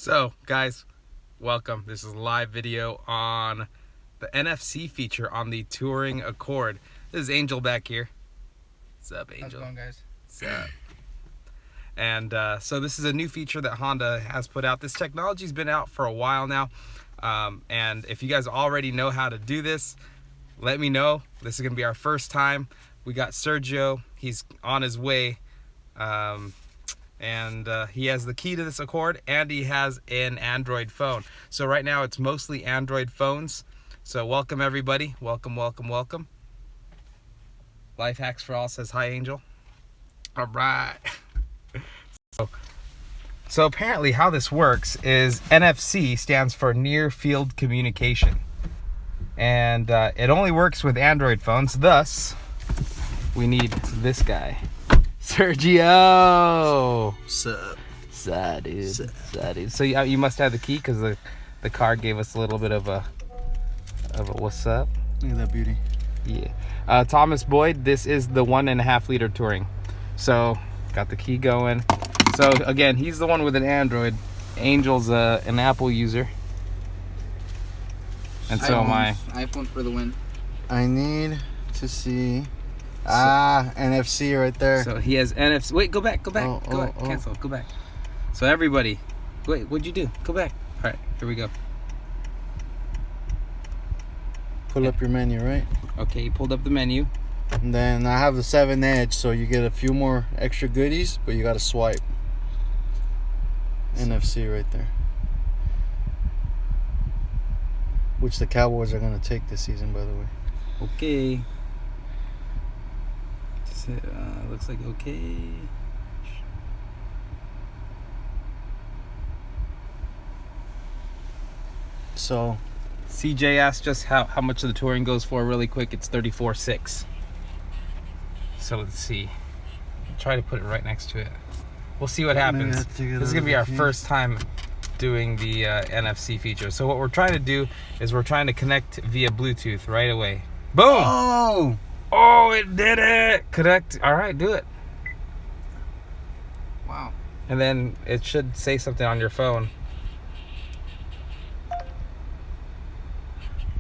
So guys, welcome. This is a live video on the NFC feature on the Touring Accord. This is Angel back here. What's up, Angel? How's it going, guys? What's up? And so this is a new feature that Honda has put out. This technology's been out for a while now. And if you guys already know how to do this, let me know. This is gonna be our first time. We got Sergio, he's on his way. And he has the key to this Accord, and he has an Android phone. So right now it's mostly Android phones. So welcome everybody, welcome. Life Hacks for All says hi, Angel. All right. So apparently how this works is NFC stands for Near Field Communication. And it only works with Android phones, thus we need this guy. Sergio! Sup? Dude. So you must have the key because the car gave us a little bit of a what's up? Look at that beauty. Yeah. Thomas Boyd, this is the 1.5 liter Touring. So got the key going. So again, he's the one with an Android. Angel's an Apple user. And so am I. iPhone for the win. I need to see NFC right there. So he has NFC. Wait, go back. Oh. Cancel. Go back. So everybody, wait, what'd you do? Go back. All right, here we go. Pull up your menu, right? Okay, you pulled up the menu. And then I have the 7 Edge, so you get a few more extra goodies, but you got to swipe. NFC right there. Which the Cowboys are going to take this season, by the way. Okay. Looks like okay. So CJ asked just how much of the Touring goes for really quick. It's $34,600. So let's see. Try to put it right next to it. We'll see what happens. This is gonna be our first time doing the NFC feature. So what we're trying to do is we're trying to connect via Bluetooth right away. Boom! Oh, it did it! Connect. All right, do it. Wow. And then it should say something on your phone.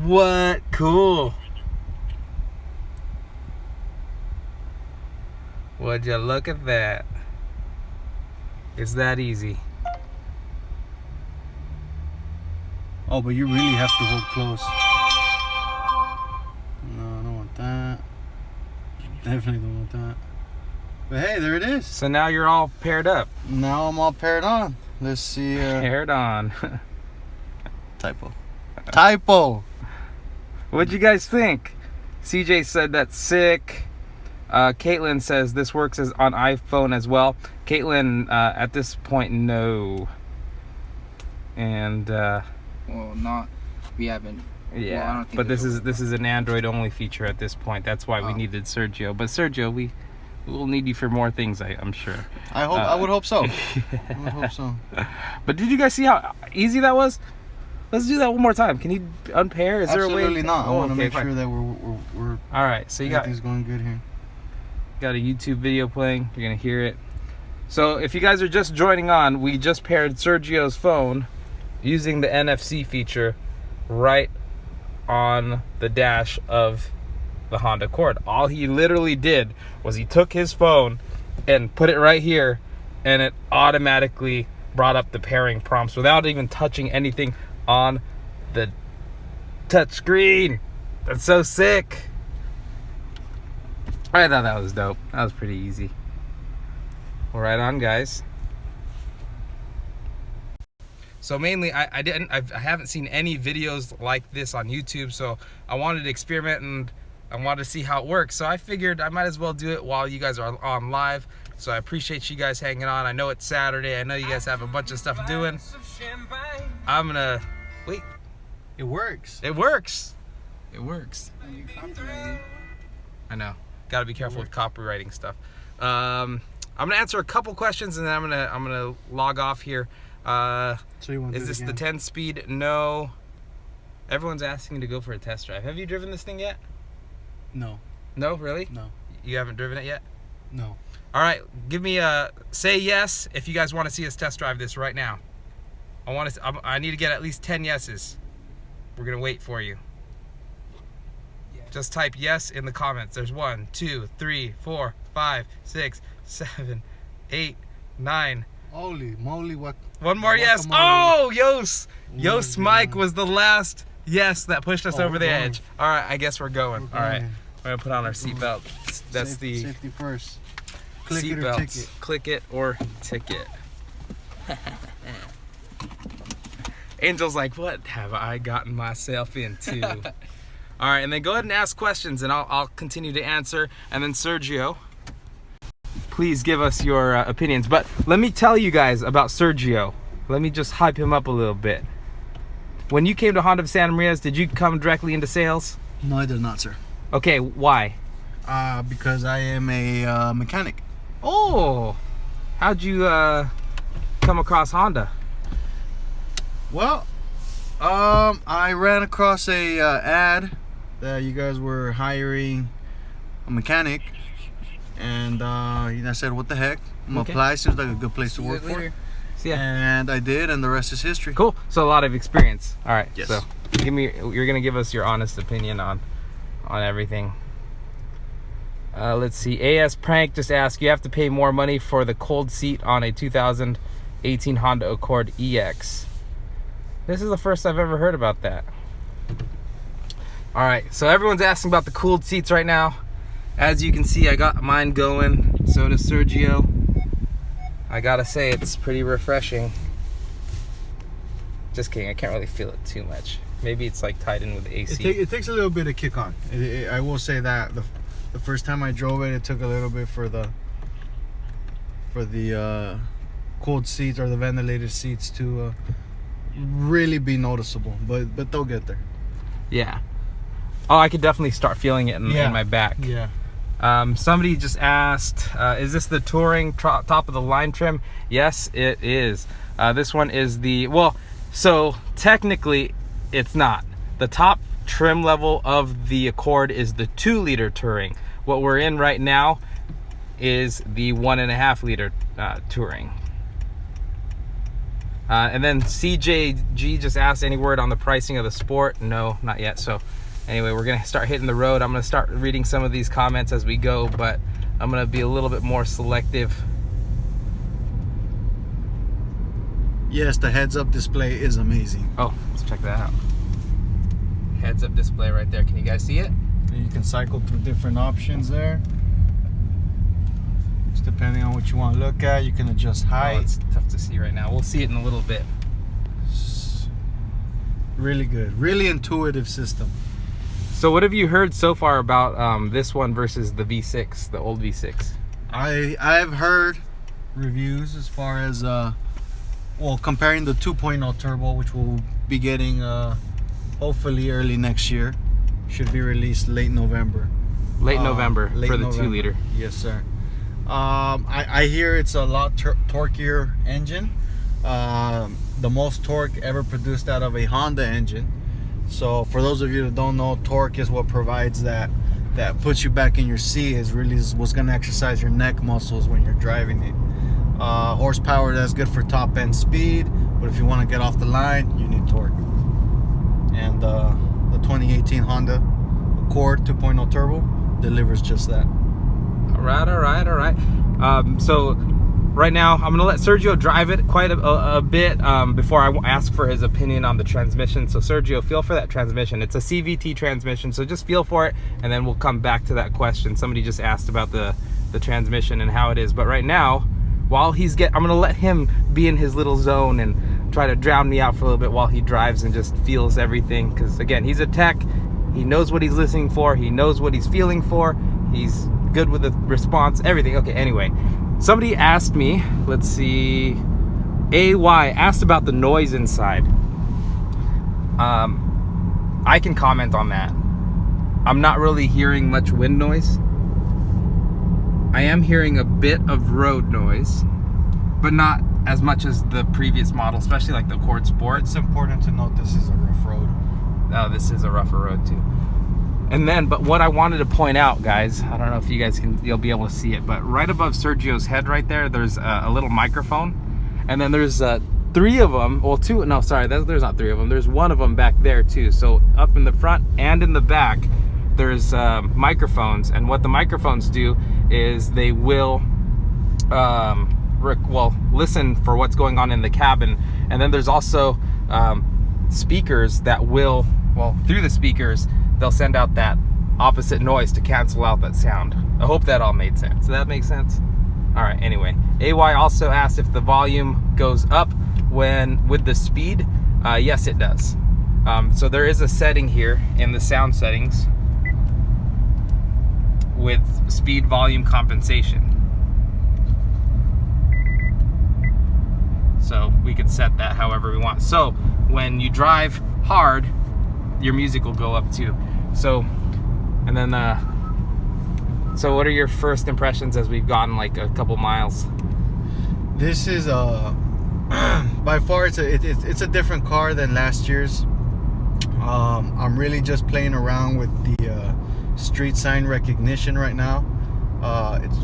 What? Cool. Would you look at that? It's that easy. Oh, but you really have to hold close. No, I don't want that. Definitely don't want that. But hey, there it is. So now you're all paired up. Now I'm all paired on. Let's see. Paired on. Typo. What'd you guys think? CJ said that's sick. Caitlin says this works as on iPhone as well. Caitlin, at this point, no. And we haven't. yeah, Well, I don't think but there's this is an Android only feature at this point. That's why we needed Sergio. But Sergio, we will need you for more things, I'm sure. I would hope so. I would hope so. But did you guys see how easy that was? Let's do that one more time. Can you unpair? Is there a way? Absolutely not. I want to make fine. sure that we're all right. So you got everything's going good here. a YouTube video playing. You're gonna hear it. So if you guys are just joining on, we just paired Sergio's phone using the NFC feature right on the dash of the Honda Accord. All he literally did was he took his phone and put it right here, and it automatically brought up the pairing prompts without even touching anything on the touch screen. That's so sick. I thought that was dope. That was pretty easy. Well, right on, guys. So mainly, I haven't seen any videos like this on YouTube, so I wanted to experiment and I wanted to see how it works. So I figured I might as well do it while you guys are on live. So I appreciate you guys hanging on. I know it's Saturday. I know you guys have a bunch of stuff doing. I'm gonna wait. It works. It works. It works. I know. Got to be careful with copywriting stuff. I'm gonna answer a couple questions and then I'm gonna log off here. So you want is this the 10 speed? No. Everyone's asking to go for a test drive. Have you driven this thing yet? No. No, really? No. You haven't driven it yet? No. All right, give me a say yes if you guys want to see us test drive this right now. I need to get at least 10 yeses. We're gonna wait for you. Just type yes in the comments. There's 1, 2, 3, 4, 5, 6, 7, 8, 9. Holy moly, what? One more yes. Oh, Yos! Yos Mike was the last yes that pushed us over the edge. All right, I guess we're going. All right, we're gonna put on our seatbelt. That's the safety first. Click it or seatbelts. ticket. Click it or ticket. Angel's like, what have I gotten myself into? All right, and then go ahead and ask questions, and I'll continue to answer. And then Sergio, please give us your opinions. But let me tell you guys about Sergio. Let me just hype him up a little bit. When you came to Honda of Santa Maria's, did you come directly into sales? No, I did not, sir. Okay, why? Because I am a mechanic. Oh, how'd you come across Honda? Well, I ran across a ad that you guys were hiring a mechanic, and I said, "What the heck? I'm gonna apply. Seems like a good place to work for." Yeah. And I did, and the rest is history. Cool. So a lot of experience. All right. Yes. So you're gonna give us your honest opinion on everything. Let's see. AS Prank just asked, you have to pay more money for the cold seat on a 2018 Honda Accord EX. This is the first I've ever heard about that. All right, so everyone's asking about the cooled seats right now. As you can see, I got mine going. So does Sergio. I gotta say, it's pretty refreshing. Just kidding, I can't really feel it too much. Maybe it's like tied in with the AC. It takes a little bit of kick on. I will say that the first time I drove it, it took a little bit for the cooled seats or the ventilated seats to really be noticeable, but they'll get there. Yeah. Oh, I could definitely start feeling it in my back. Yeah. Somebody just asked, is this the touring top of the line trim? Yes, it is. This one is so technically it's not. The top trim level of the Accord is the 2-liter touring. What we're in right now is the 1.5-liter touring. And then CJG just asked, any word on the pricing of the Sport? No, not yet. So anyway, we're gonna start hitting the road. I'm gonna start reading some of these comments as we go, but I'm gonna be a little bit more selective. Yes, the heads-up display is amazing. Oh, let's check that out. Heads-up display right there. Can you guys see it? You can cycle through different options there. Just depending on what you want to look at, you can adjust height. Oh, it's tough to see right now. We'll see it in a little bit. Really good, really intuitive system. So what have you heard so far about this one versus the V6, the old V6? I've heard reviews as far as comparing the 2.0 turbo, which we'll be getting hopefully early next year. Should be released late November. Late November for the 2-liter. Yes, sir. I hear it's a lot torquier engine. The most torque ever produced out of a Honda engine. So for those of you that don't know, torque is what provides that puts you back in your seat, is really what's going to exercise your neck muscles when you're driving it. Horsepower, that's good for top end speed, but if you want to get off the line, you need torque. And the 2018 Honda Accord 2.0 turbo delivers just that. All right. So right now, I'm gonna let Sergio drive it quite a bit before I ask for his opinion on the transmission. So Sergio, feel for that transmission. It's a CVT transmission, so just feel for it, and then we'll come back to that question. Somebody just asked about the transmission and how it is. But right now, while I'm gonna let him be in his little zone and try to drown me out for a little bit while he drives and just feels everything. Because again, he's a tech. He knows what he's listening for. He knows what he's feeling for. He's good with the response, everything. Okay, anyway. Somebody asked me, let's see, AY asked about the noise inside. I can comment on that. I'm not really hearing much wind noise. I am hearing a bit of road noise, but not as much as the previous model, especially like the Accord Sport. It's important to note this is a rough road. Oh, this is a rougher road too. And then, but what I wanted to point out, guys, I don't know if you guys you'll be able to see it, but right above Sergio's head right there, there's a little microphone. And then there's 3 of them. Well, 2. No, sorry, there's not 3 of them. There's 1 of them back there too. So up in the front and in the back, there's microphones. And what the microphones do is they will listen for what's going on in the cabin. And then there's also speakers that will, through the speakers, they'll send out that opposite noise to cancel out that sound. I hope that all made sense. Does that make sense? All right, anyway. AY also asked if the volume goes up with the speed. Yes, it does. So there is a setting here in the sound settings with speed volume compensation. So we could set that however we want. So when you drive hard, your music will go up too. So, and then, so what are your first impressions as we've gotten like a couple miles? This is by far it's a different car than last year's. I'm really just playing around with the street sign recognition right now. It's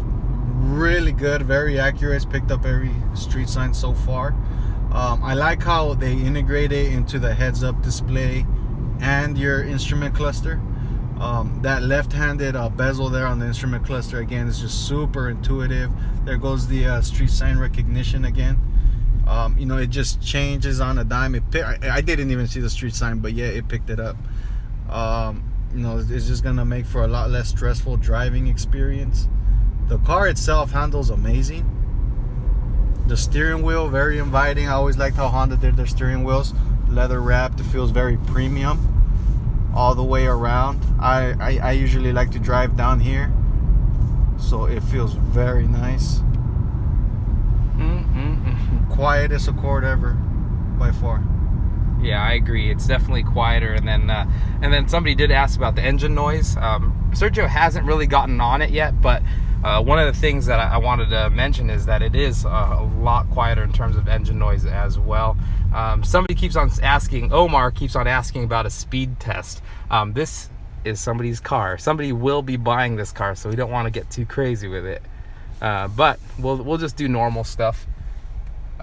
really good, very accurate. It's picked up every street sign so far. I like how they integrate it into the heads-up display and your instrument cluster. That left-handed bezel there on the instrument cluster again is just super intuitive. There goes the street sign recognition again. You know, it just changes on a dime. I didn't even see the street sign, but yeah, it picked it up. You know, it's just gonna make for a lot less stressful driving experience. The car itself handles amazing. The steering wheel, very inviting. I always liked how Honda did their steering wheels. Leather wrapped, it feels very premium all the way around. I usually like to drive down here, so it feels very nice. Quietest Accord ever, by far. Yeah, I agree. It's definitely quieter. And then somebody did ask about the engine noise. Sergio hasn't really gotten on it yet, but one of the things that I wanted to mention is that it is a lot quieter in terms of engine noise as well. Somebody keeps on asking, Omar keeps on asking about a speed test. This is somebody's car. Somebody will be buying this car, so we don't want to get too crazy with it. But we'll just do normal stuff.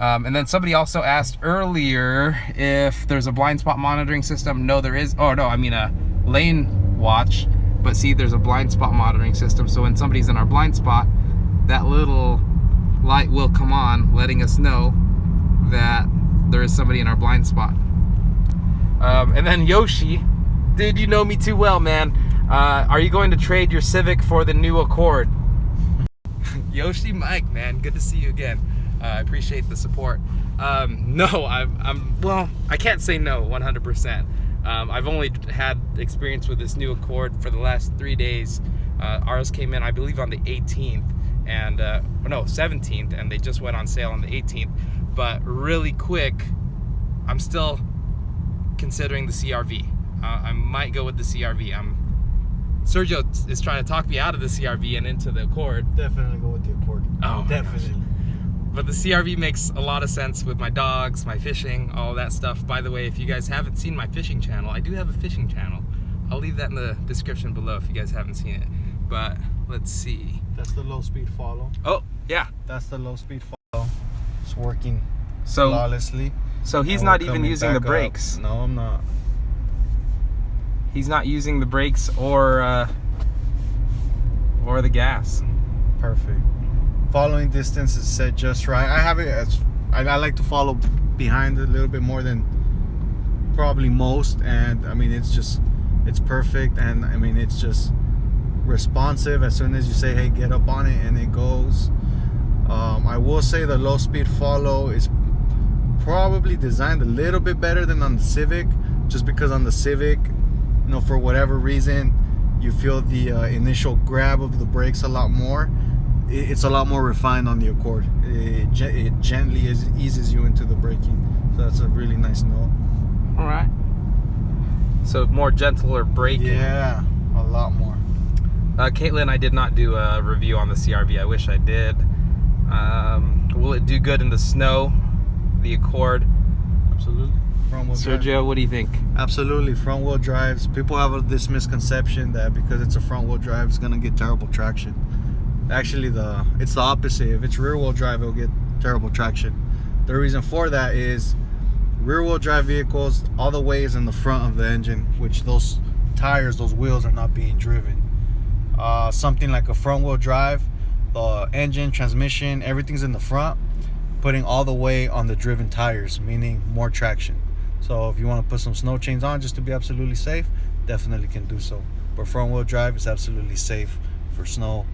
And then somebody also asked earlier if there's a blind spot monitoring system. No, there is. Oh no, I mean a lane watch. But see, there's a blind spot monitoring system. So when somebody's in our blind spot, that little light will come on, letting us know that there is somebody in our blind spot. And then Yoshi, dude, you know me too well, man. Are you going to trade your Civic for the new Accord? Yoshi Mike, man, good to see you again. I appreciate the support. No, well, I can't say no 100%. I've only had experience with this new Accord for the last 3 days. Ours came in, I believe, on the 18th, and no, 17th, and they just went on sale on the 18th. But really quick, I'm still considering the CRV. I might go with the CRV. Sergio is trying to talk me out of the CRV and into the Accord. Definitely go with the Accord. Oh, definitely. Gosh. But the CRV makes a lot of sense with my dogs, my fishing, all that stuff. By the way, if you guys haven't seen my fishing channel, I do have a fishing channel. I'll leave that in the description below if you guys haven't seen it. But let's see. That's the low speed follow. Oh, yeah. That's the low speed follow. It's working flawlessly. So he's not even using the brakes. No, I'm not. He's not using the brakes or the gas. Perfect. Following distance is set just right. I have it as I like to follow behind a little bit more than probably most, and I mean it's perfect, and I mean it's just responsive. As soon as you say, hey, get up on it, and it goes. I will say the low speed follow is probably designed a little bit better than on the Civic, just because on the Civic, you know, for whatever reason, you feel the initial grab of the brakes a lot more. It's a lot more refined on the Accord. It gently eases you into the braking, so that's a really nice note. All right. So more gentler braking. Yeah, a lot more. Caitlin, I did not do a review on the CRV. I wish I did. Will it do good in the snow? The Accord. Absolutely. Front-wheel drive. Sergio, what do you think? Absolutely. Front-wheel drives. People have this misconception that because it's a front-wheel drive, it's gonna get terrible traction. Actually, it's the opposite. If it's rear-wheel drive, it'll get terrible traction. The reason for that is rear-wheel drive vehicles, all the weight is in the front of the engine, which those tires, those wheels are not being driven. Something like a front-wheel drive, the engine, transmission, everything's in the front, putting all the weight on the driven tires, meaning more traction. So if you want to put some snow chains on just to be absolutely safe, definitely can do so. But front-wheel drive is absolutely safe for snow,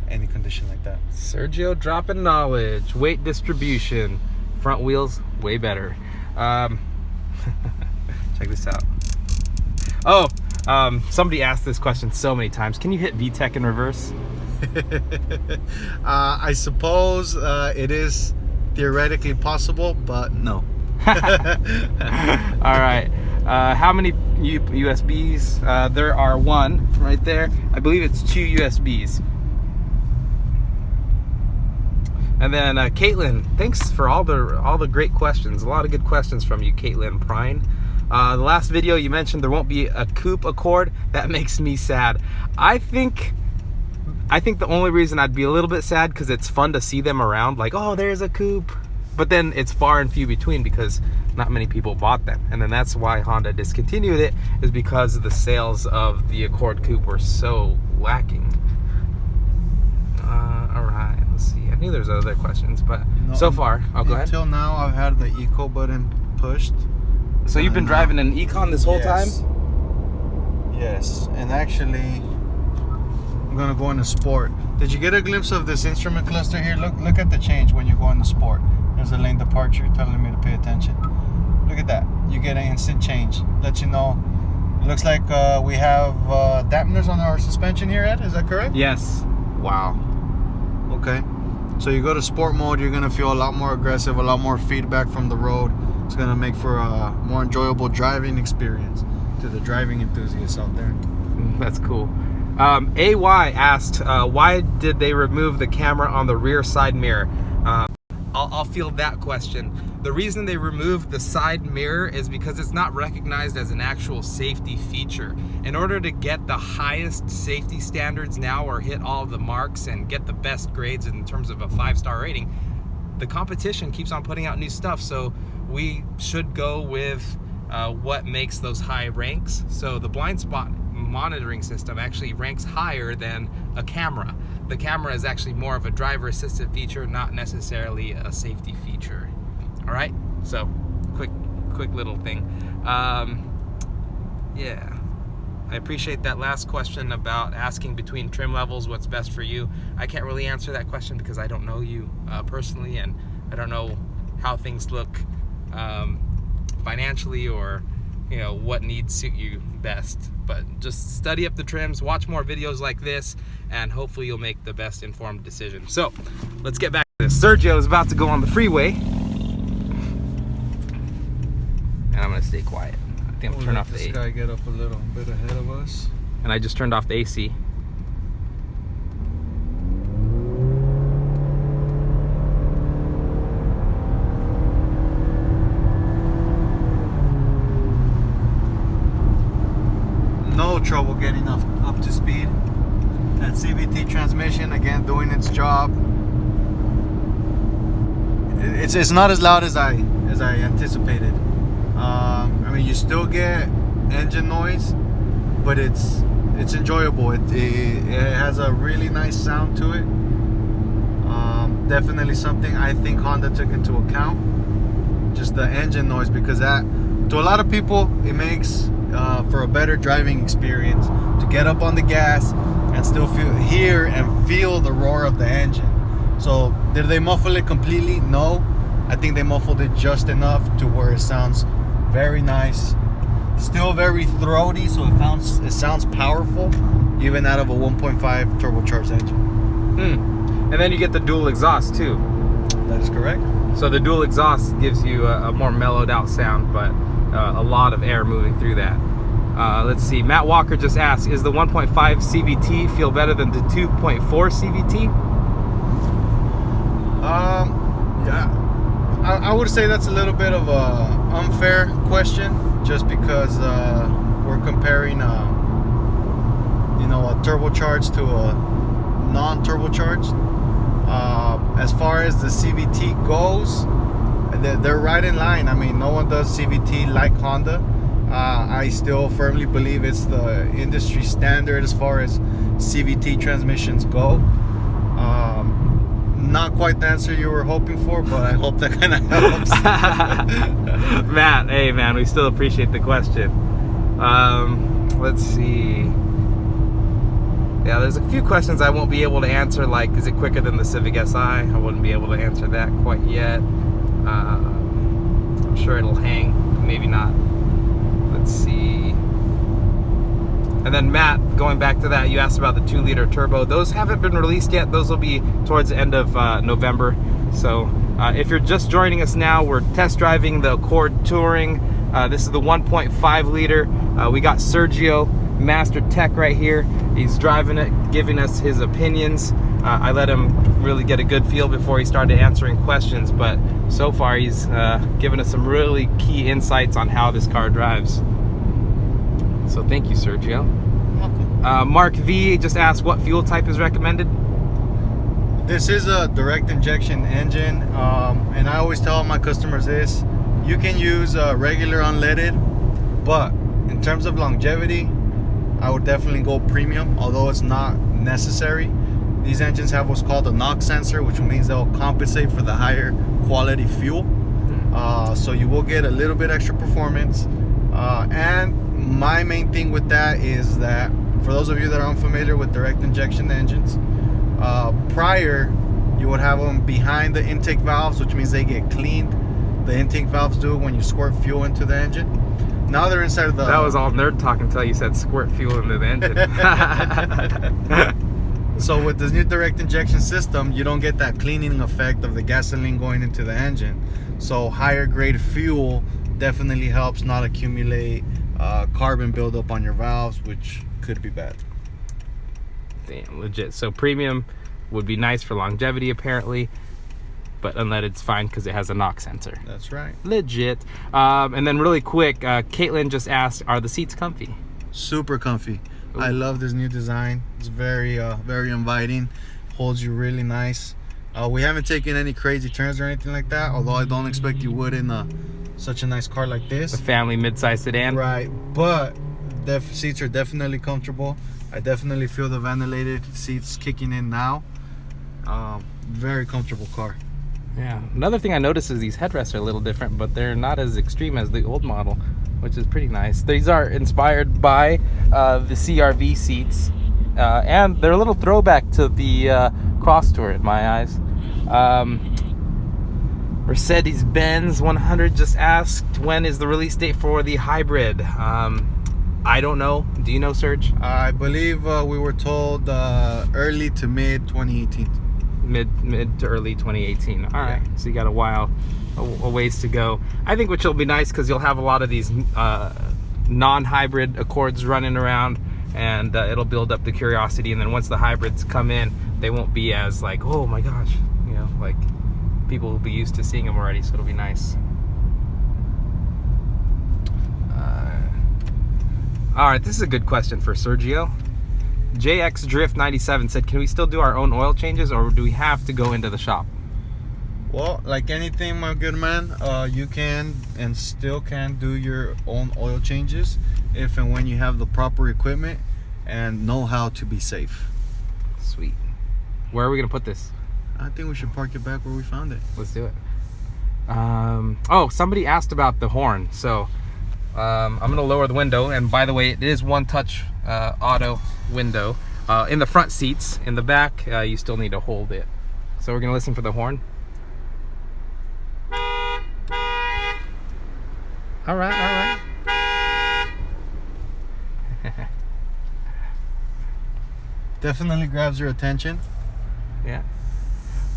any condition like that. Sergio dropping knowledge. Weight distribution. Front wheels, way better. Check this out. Oh, somebody asked this question so many times. Can you hit VTEC in reverse? I suppose it is theoretically possible, but no. All right. How many USBs? There are one right there. I believe it's 2 USBs. And then Caitlin, thanks for all the great questions. A lot of good questions from you, Caitlin Prine. The last video you mentioned there won't be a coupe Accord. That makes me sad. I think the only reason I'd be a little bit sad because it's fun to see them around, like, oh, there's a coupe. But then it's far and few between because not many people bought them. And then that's why Honda discontinued it, is because the sales of the Accord coupe were so lacking. All right, let's see. I knew there's other questions, but No, so far, go ahead. Until now, I've had the eco button pushed. So you've been driving an Econ this whole time? Yes, and actually, I'm gonna go into sport. Did you get a glimpse of this instrument cluster here? Look at the change when you go into sport. There's a lane departure telling me to pay attention. Look at that. You get an instant change. Let you know. It looks like we have dampeners on our suspension here, Ed. Is that correct? Yes. Wow. Okay. So you go to sport mode, you're gonna feel a lot more aggressive, a lot more feedback from the road. It's gonna make for a more enjoyable driving experience to the driving enthusiasts out there. That's cool. AY asked, why did they remove the camera on the rear side mirror? I'll field that question. The reason they removed the side mirror is because it's not recognized as an actual safety feature. In order to get the highest safety standards now, or hit all of the marks and get the best grades in terms of a 5-star rating, the competition keeps on putting out new stuff. So we should go with what makes those high ranks. So the blind spot monitoring system actually ranks higher than a camera. The camera is actually more of a driver assisted feature, not necessarily a safety feature. All right, so quick little thing. Yeah, I appreciate that last question about asking between trim levels what's best for you. I can't really answer that question because I don't know you personally, and I don't know how things look financially, or what needs suit you best. But just study up the trims, watch more videos like this, and hopefully you'll make the best informed decision. So let's get back to this. Sergio is about to go on the freeway, and I'm gonna stay quiet. I think I'm gonna turn off the AC. This guy get up a little bit ahead of us. And I just turned off the AC. No trouble getting up to speed. That CVT transmission, again, doing its job. It's not as loud as I anticipated. I mean, you still get engine noise, but it's enjoyable. It has a really nice sound to it. Definitely something I think Honda took into account. Just the engine noise, because that, to a lot of people, it makes for a better driving experience to get up on the gas and still hear and feel the roar of the engine. So did they muffle it completely? No. I think they muffled it just enough to where it sounds very nice, still very throaty, so it sounds powerful even out of a 1.5 turbocharged engine. And then you get the dual exhaust too. That is correct. So the dual exhaust gives you a more mellowed out sound, but a lot of air moving through that. Let's see, Matt Walker just asked, is the 1.5 CVT feel better than the 2.4 CVT? Yeah, I would say that's a little bit of a unfair question, just because we're comparing a turbocharged to a non-turbocharged. As far as the CVT goes, they're right in line. I mean, no one does CVT like Honda. I still firmly believe it's the industry standard as far as CVT transmissions go. Not quite the answer you were hoping for, but I hope that kind of helps. Matt, hey man, we still appreciate the question. Let's see. Yeah, there's a few questions I won't be able to answer, like, is it quicker than the Civic Si? I wouldn't be able to answer that quite yet. I'm sure it'll hang, maybe not. Let's see. And then Matt, going back to that, you asked about the 2-liter turbo. Those haven't been released yet. Those will be towards the end of November. So if you're just joining us now, we're test driving the Accord Touring. This is the 1.5 liter. We got Sergio, Master Tech, right here. He's driving it, giving us his opinions. I let him really get a good feel before he started answering questions, but so far he's given us some really key insights on how this car drives. So thank you, Sergio. Welcome. Mark V just asked what fuel type is recommended. This is a direct injection engine, and I always tell my customers this: you can use regular unleaded, but in terms of longevity, I would definitely go premium, although it's not necessary. These engines have what's called a NOx sensor, which means they'll compensate for the higher quality fuel. So you will get a little bit extra performance. And my main thing with that is that, for those of you that are unfamiliar with direct injection engines, prior you would have them behind the intake valves, which means they get cleaned. The intake valves do it when you squirt fuel into the engine. Now they're inside of the... That was all nerd talk until you said squirt fuel into the engine. So with this new direct injection system, you don't get that cleaning effect of the gasoline going into the engine. So higher grade fuel definitely helps not accumulate carbon buildup on your valves, which could be bad. Damn, legit. So premium would be nice for longevity apparently, but unleaded's fine because it has a NOx sensor. That's right. Legit. And then really quick, Caitlin just asked, are the seats comfy? Super comfy. Ooh. I love this new design. It's very inviting. Holds you really nice. We haven't taken any crazy turns or anything like that, although I don't expect you would in such a nice car like this. A family mid-size sedan. Right, but the seats are definitely comfortable. I definitely feel the ventilated seats kicking in now. Very comfortable car. Yeah. Another thing I noticed is these headrests are a little different, but they're not as extreme as the old model, which is pretty nice. These are inspired by the CRV seats, and they're a little throwback to the Cross Tour in my eyes. Mercedes-Benz 100 just asked, when is the release date for the hybrid? I don't know. Do you know, Serge? I believe we were told early to mid 2018. Mid to early 2018. All right, so you got a ways to go. I think which will be nice because you'll have a lot of these non-hybrid Accords running around, and it'll build up the curiosity. And then once the hybrids come in, they won't be as like, oh my gosh, you know, like people will be used to seeing them already. So it'll be nice. All right, this is a good question for Sergio. JX Drift 97 said, can we still do our own oil changes, or do we have to go into the shop? Well, like anything, my good man, you can and still can do your own oil changes if and when you have the proper equipment and know how to be safe. Sweet. Where are we gonna put this? I think we should park it back where we found it. Let's do it. Oh, somebody asked about the horn, so I'm gonna lower the window. And by the way, it is one touch auto window in the front seats. In the back, you still need to hold it. So we're gonna listen for the horn. All right. Definitely grabs your attention. Yeah.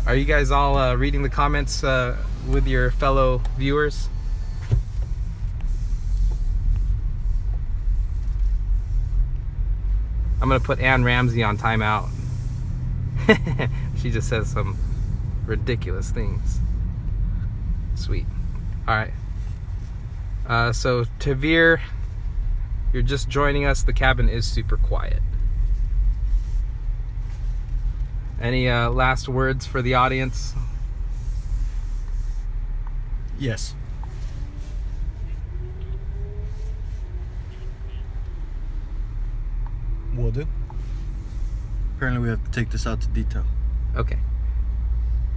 Are you guys all reading the comments with your fellow viewers? I'm gonna put Ann Ramsey on timeout. She just says some ridiculous things. Sweet. All right. So Tavir, you're just joining us. The cabin is super quiet. Any last words for the audience? Yes. Will do. Apparently we have to take this out to detail. Okay.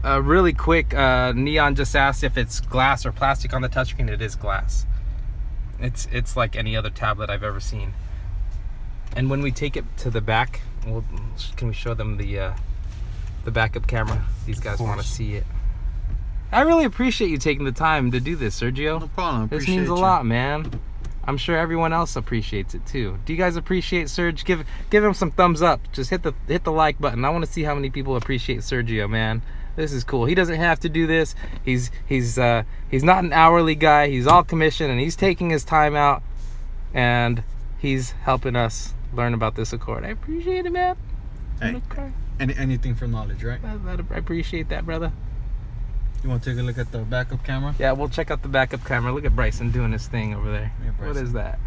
Really quick, Neon just asked if it's glass or plastic on the touchscreen. It is glass. It's like any other tablet I've ever seen. And when we take it to the back, can we show them the backup camera? These guys want to see it. I really appreciate you taking the time to do this, Sergio. No problem. This means a lot, man. I'm sure everyone else appreciates it too. Do you guys appreciate Serge? Give him some thumbs up. Just hit the like button. I want to see how many people appreciate Sergio, man. This is cool. He doesn't have to do this. He's not an hourly guy. He's all commission, and he's taking his time out, and he's helping us learn about this Accord. I appreciate it, man. Hey, anything for knowledge, right? I appreciate that, brother. You want to take a look at the backup camera? Yeah, we'll check out the backup camera. Look at Bryson doing his thing over there. Yeah, what is that?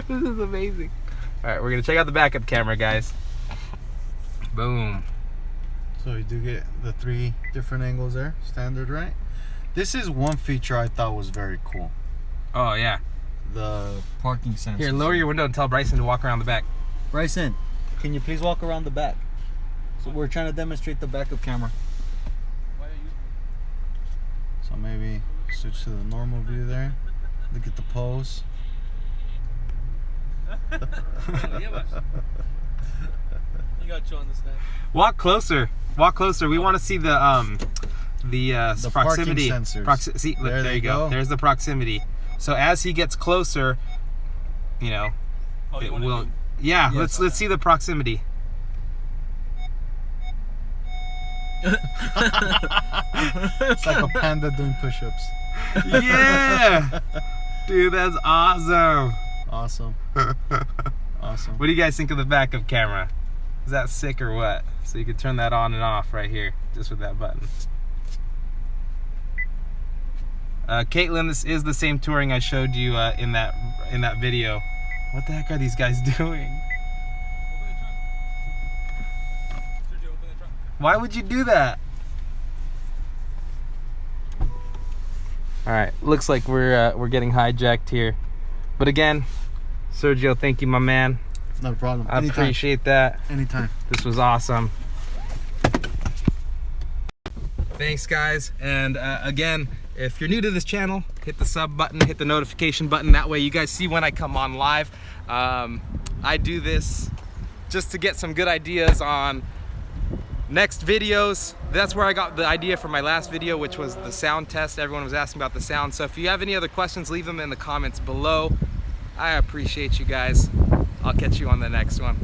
This is amazing. All right, we're gonna check out the backup camera, guys. Boom. So you do get the 3 different angles there, standard, right? This is one feature I thought was very cool. Oh yeah. The parking sensor. Here, lower your window and tell Bryson to walk around the back. Bryson, can you please walk around the back? So we're trying to demonstrate the backup camera. So maybe switch to the normal view there. Look at the pose. You got you on this thing. Walk closer. Walk closer. We want to see the proximity. Parking sensors. See, look, there you go. There's the proximity. So as he gets closer, you know, it will. Yeah, yes. Let's see the proximity. It's like a panda doing push-ups. Yeah, dude, that's awesome. Awesome. Awesome. What do you guys think of the backup camera? Is that sick or what? So you can turn that on and off right here, just with that button. Caitlin, this is the same touring I showed you in that video. What the heck are these guys doing? Why would you do that? All right, looks like we're getting hijacked here, but again, Sergio, thank you, my man. No problem. I appreciate that. Anytime. This was awesome. Thanks, guys. And again, if you're new to this channel, hit the sub button, hit the notification button. That way you guys see when I come on live. I do this just to get some good ideas on next videos. That's where I got the idea for my last video, which was the sound test. Everyone was asking about the sound. So if you have any other questions, leave them in the comments below. I appreciate you guys. I'll catch you on the next one.